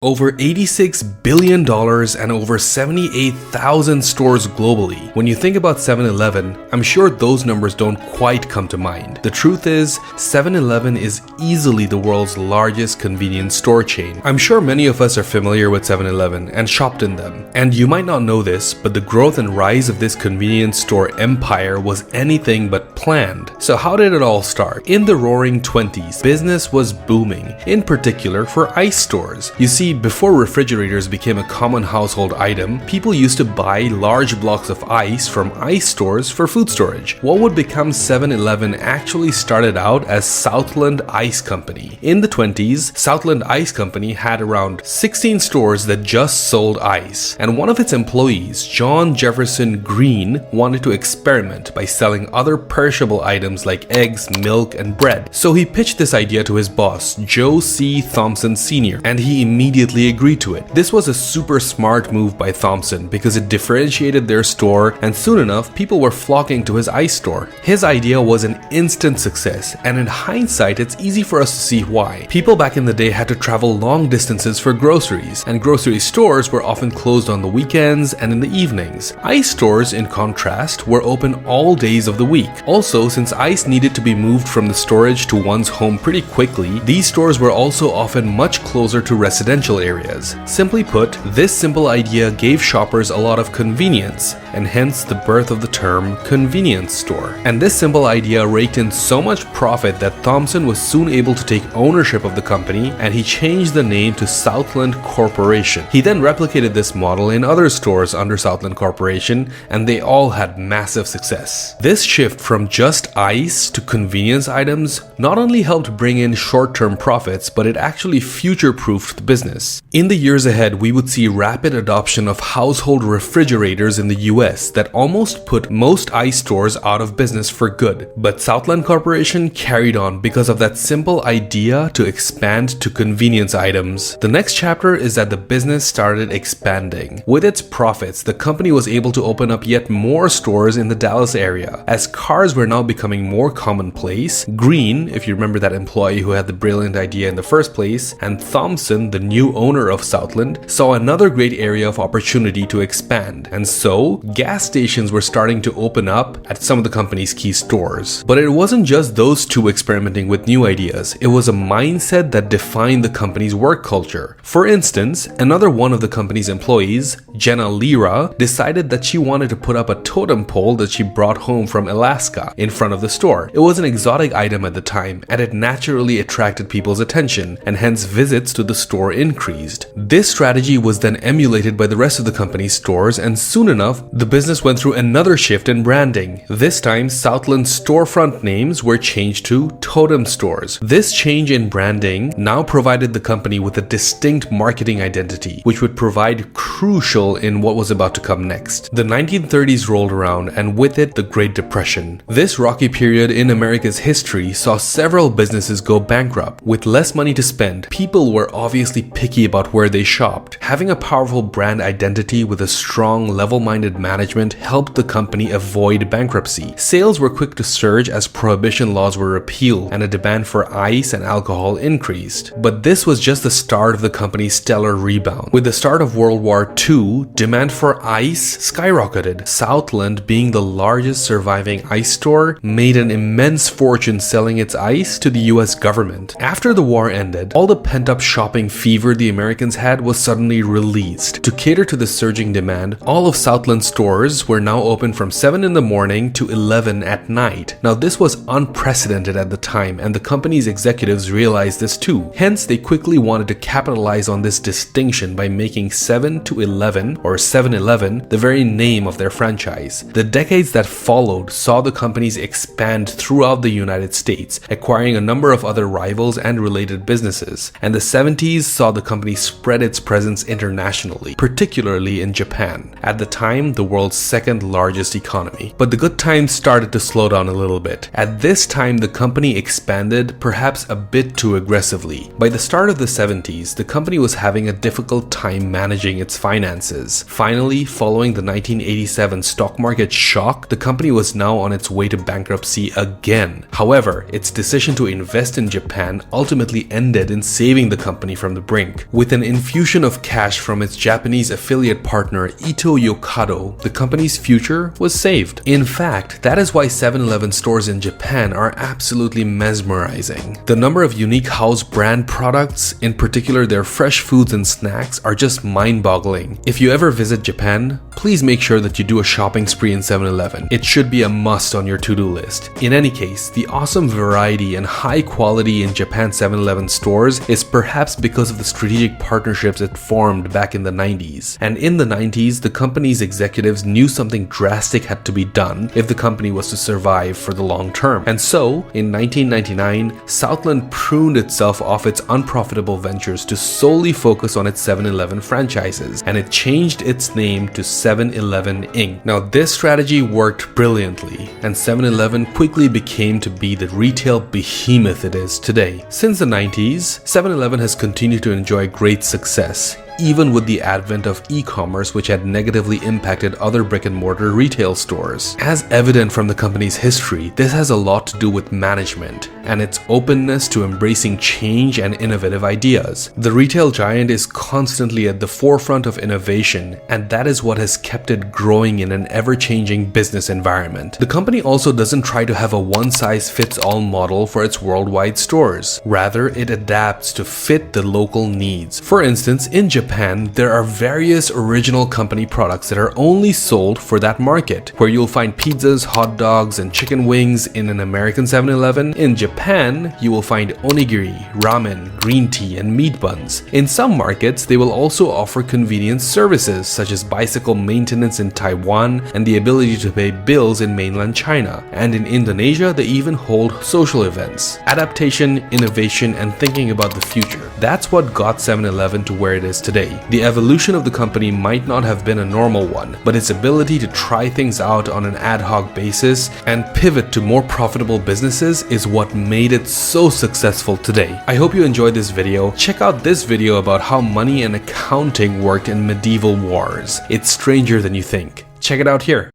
Over $86 billion and over 78,000 stores globally. When you think about 7-Eleven, I'm sure those numbers don't quite come to mind. The truth is, 7-Eleven is easily the world's largest convenience store chain. I'm sure many of us are familiar with 7-Eleven and shopped in them. And you might not know this, but the growth and rise of this convenience store empire was anything but planned. So how did it all start? In the roaring 20s, business was booming, in particular for ice stores. You see, before refrigerators became a common household item, people used to buy large blocks of ice from ice stores for food storage. What would become 7-Eleven actually started out as Southland Ice Company. In the 20s, Southland Ice Company had around 16 stores that just sold ice, and one of its employees, John Jefferson Green, wanted to experiment by selling other perishable items like eggs, milk, and bread. So he pitched this idea to his boss, Joe C. Thompson Sr., and he immediately agreed to it. This was a super smart move by Thompson because it differentiated their store, and soon enough people were flocking to his ice store. His idea was an instant success, and in hindsight it's easy for us to see why. People back in the day had to travel long distances for groceries, and grocery stores were often closed on the weekends and in the evenings. Ice stores, in contrast, were open all days of the week. Also, since ice needed to be moved from the storage to one's home pretty quickly, these stores were also often much closer to residential areas. Simply put, this simple idea gave shoppers a lot of convenience, and hence the birth of the term convenience store. And this simple idea raked in so much profit that Thompson was soon able to take ownership of the company, and he changed the name to Southland Corporation. He then replicated this model in other stores under Southland Corporation, and they all had massive success. This shift from just ice to convenience items not only helped bring in short-term profits, but it actually future-proofed the business. In the years ahead, we would see rapid adoption of household refrigerators in the US that almost put most ice stores out of business for good. But Southland Corporation carried on because of that simple idea to expand to convenience items. The next chapter is that the business started expanding. With its profits, the company was able to open up yet more stores in the Dallas area. As cars were now becoming more commonplace, Green, if you remember that employee who had the brilliant idea in the first place, and Thompson, the new owner of Southland, saw another great area of opportunity to expand. And so, gas stations were starting to open up at some of the company's key stores. But it wasn't just those two experimenting with new ideas, it was a mindset that defined the company's work culture. For instance, another one of the company's employees, Jenna Lira, decided that she wanted to put up a totem pole that she brought home from Alaska in front of the store. It was an exotic item at the time, and it naturally attracted people's attention, and hence visits to the store increased. This strategy was then emulated by the rest of the company's stores, and soon enough, the business went through another shift in branding. This time, Southland's storefront names were changed to Totem Stores. This change in branding now provided the company with a distinct marketing identity, which would provide crucial in what was about to come next. The 1930s rolled around, and with it, the Great Depression. This rocky period in America's history saw several businesses go bankrupt. With less money to spend, people were obviously picky about where they shopped. Having a powerful brand identity with a strong, level-minded management helped the company avoid bankruptcy. Sales were quick to surge as prohibition laws were repealed and a demand for ice and alcohol increased. But this was just the start of the company's stellar rebound. With the start of World War II, demand for ice skyrocketed. Southland, being the largest surviving ice store, made an immense fortune selling its ice to the US government. After the war ended, all the pent-up shopping fever the Americans had was suddenly released. To cater to the surging demand, all of Southland stores were now open from 7 in the morning to 11 at night. Now this was unprecedented at the time, and the company's executives realized this too. Hence, they quickly wanted to capitalize on this distinction by making 7 to 11 or 7-Eleven the very name of their franchise. The decades that followed saw the companies expand throughout the United States, acquiring a number of other rivals and related businesses. And the 70s saw the company spread its presence internationally, particularly in Japan. At the time, the world's second largest economy. But the good times started to slow down a little bit. At this time, the company expanded perhaps a bit too aggressively. By the start of the 70s, the company was having a difficult time managing its finances. Finally, following the 1987 stock market shock, the company was now on its way to bankruptcy again. However, its decision to invest in Japan ultimately ended in saving the company from the brink. With an infusion of cash from its Japanese affiliate partner Ito-Yokado, the company's future was saved. In fact, that is why 7-Eleven stores in Japan are absolutely mesmerizing. The number of unique house brand products, in particular their fresh foods and snacks, are just mind-boggling. If you ever visit Japan, please make sure that you do a shopping spree in 7-Eleven. It should be a must on your to-do list. In any case, the awesome variety and high quality in Japan's 7-Eleven stores is perhaps because of the strategic partnerships it formed back in the 90s. And in the 90s, the company's executives knew something drastic had to be done if the company was to survive for the long term. And so, in 1999, Southland pruned itself off its unprofitable ventures to solely focus on its 7-Eleven franchises, and it changed its name to 7-Eleven Inc. Now, this strategy worked brilliantly, and 7-Eleven quickly became to be the retail behemoth it is today. Since the 90s, 7-Eleven has continued to enjoy great success, even with the advent of e-commerce, which had negatively impacted other brick-and-mortar retail stores. As evident from the company's history, this has a lot to do with management and its openness to embracing change and innovative ideas. The retail giant is constantly at the forefront of innovation, and that is what has kept it growing in an ever-changing business environment. The company also doesn't try to have a one-size-fits-all model for its worldwide stores. Rather, it adapts to fit the local needs. For instance, in Japan, there are various original company products that are only sold for that market, where you'll find pizzas, hot dogs, and chicken wings in an American 7-Eleven. In Japan, you will find onigiri, ramen, green tea, and meat buns. In some markets, they will also offer convenience services such as bicycle maintenance in Taiwan and the ability to pay bills in mainland China. And in Indonesia, they even hold social events. Adaptation, innovation, and thinking about the future. That's what got 7-Eleven to where it is today. The evolution of the company might not have been a normal one, but its ability to try things out on an ad hoc basis and pivot to more profitable businesses is what made it so successful today. I hope you enjoyed this video. Check out this video about how money and accounting worked in medieval wars. It's stranger than you think. Check it out here.